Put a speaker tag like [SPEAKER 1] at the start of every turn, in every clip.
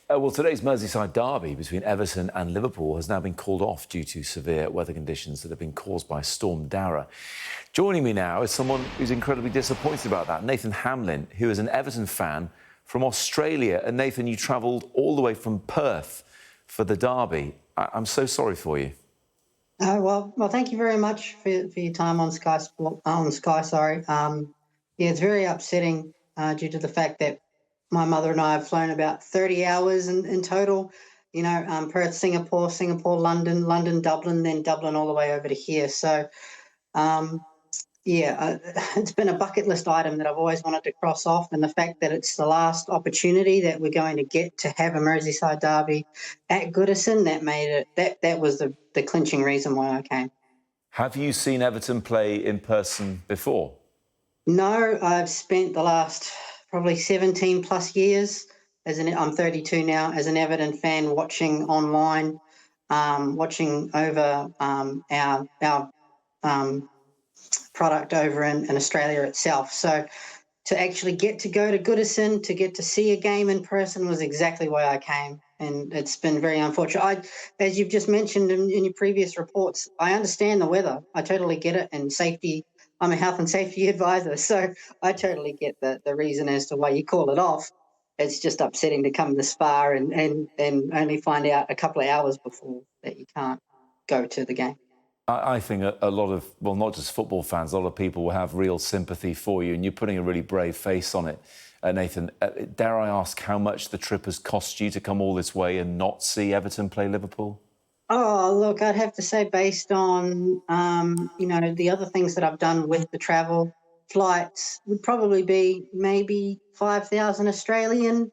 [SPEAKER 1] Well, today's Merseyside derby between Everton and Liverpool has now been called off due to severe weather conditions that have been caused by Storm Darrah. Joining me now is someone who's incredibly disappointed about that, Nathan Hamlin, who is an Everton fan from Australia. And Nathan, you travelled all the way from Perth for the derby. I'm so sorry for you.
[SPEAKER 2] Well, thank you very much for your time on Sky Sport. On Sky, sorry. Yeah, it's very upsetting due to the fact that my mother and I have flown about 30 hours in total. You know, Perth, Singapore, London, Dublin, then Dublin all the way over to here. So, it's been a bucket list item that I've always wanted to cross off, and the fact that it's the last opportunity that we're going to get to have a Merseyside derby at Goodison, that made it. That was the clinching reason why I came.
[SPEAKER 1] Have you seen Everton play in person before?
[SPEAKER 2] No, I've spent the last probably 17 plus years I'm 32 now, as an Everton fan, watching online, watching over our product over in Australia itself. So to actually get to go to Goodison, to get to see a game in person, was exactly why I came. And it's been very unfortunate. As you've just mentioned in your previous reports, I understand the weather. I totally get it. And safety, I'm a health and safety advisor, so I totally get the reason as to why you call it off. It's just upsetting to come this far and only find out a couple of hours before that you can't go to the game.
[SPEAKER 1] I think a lot of, well, not just football fans, a lot of people will have real sympathy for you, and you're putting a really brave face on it. Nathan, dare I ask how much the trip has cost you to come all this way and not see Everton play Liverpool?
[SPEAKER 2] Oh, look, I'd have to say, based on, the other things that I've done with the travel, flights would probably be maybe 5,000 Australian.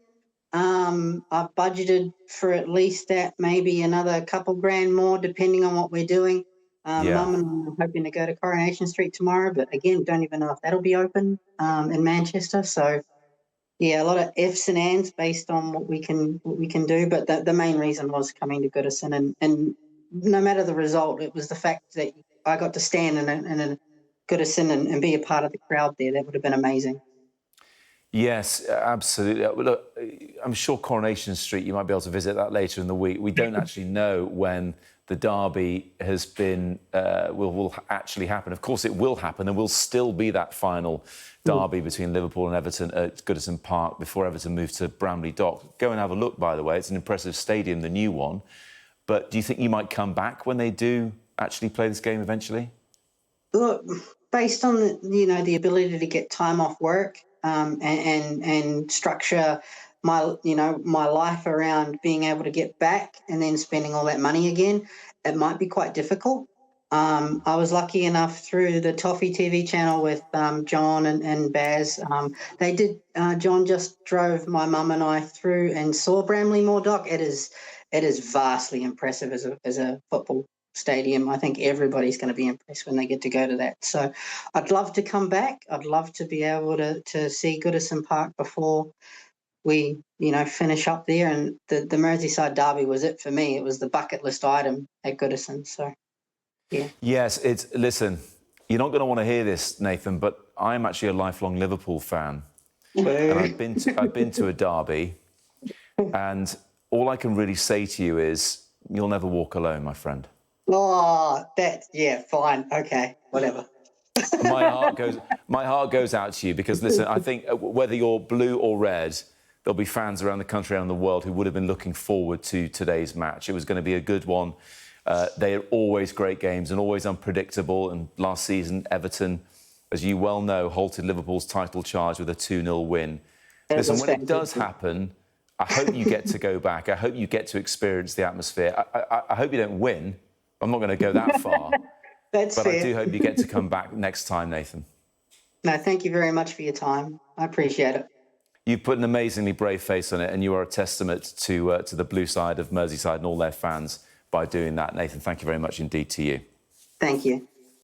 [SPEAKER 2] I've budgeted for at least that, maybe another couple grand more, depending on what we're doing. Mum and I are hoping to go to Coronation Street tomorrow, but again, don't even know if that'll be open in Manchester. So, yeah, a lot of ifs and ands based on what we can do. But the main reason was coming to Goodison, and no matter the result, it was the fact that I got to stand in a Goodison and be a part of the crowd there. That would have been amazing.
[SPEAKER 1] Yes, absolutely. Look, I'm sure Coronation Street, you might be able to visit that later in the week. We don't actually know when the derby has been, will actually happen. Of course, it will happen. There will still be that final derby between Liverpool and Everton at Goodison Park before Everton move to Bramley Dock. Go and have a look, by the way. It's an impressive stadium, the new one. But do you think you might come back when they do actually play this game eventually?
[SPEAKER 2] Look, based on the ability to get time off work and structure my life around being able to get back and then spending all that money again, it might be quite difficult. I was lucky enough through the Toffee TV channel with John and Baz. John just drove my mum and I through and saw Bramley Moor Dock. It is vastly impressive as a football stadium. I think everybody's going to be impressed when they get to go to that. So I'd love to come back. I'd love to be able to see Goodison Park before we finish up there. And the Merseyside derby was it for me. It was the bucket list item at Goodison. So yeah.
[SPEAKER 1] Yes, listen, you're not going to want to hear this, Nathan, but I'm actually a lifelong Liverpool fan. And I've been to a derby, and all I can really say to you is you'll never walk alone, my friend.
[SPEAKER 2] Oh, fine. Okay, whatever.
[SPEAKER 1] My heart goes out to you because, listen, I think whether you're blue or red, there'll be fans around the country and the world who would have been looking forward to today's match. It was going to be a good one. They are always great games and always unpredictable. And last season, Everton, as you well know, halted Liverpool's title charge with a 2-0 win. Listen, when it does happen, I hope you get to go back. I hope you get to experience the atmosphere. I hope you don't win. I'm not going to go that far.
[SPEAKER 2] That's
[SPEAKER 1] but
[SPEAKER 2] fair.
[SPEAKER 1] I do hope you get to come back next time, Nathan.
[SPEAKER 2] No, thank you very much for your time. I appreciate it.
[SPEAKER 1] You've put an amazingly brave face on it, and you are a testament to the blue side of Merseyside and all their fans by doing that. Nathan, thank you very much indeed to you.
[SPEAKER 2] Thank you.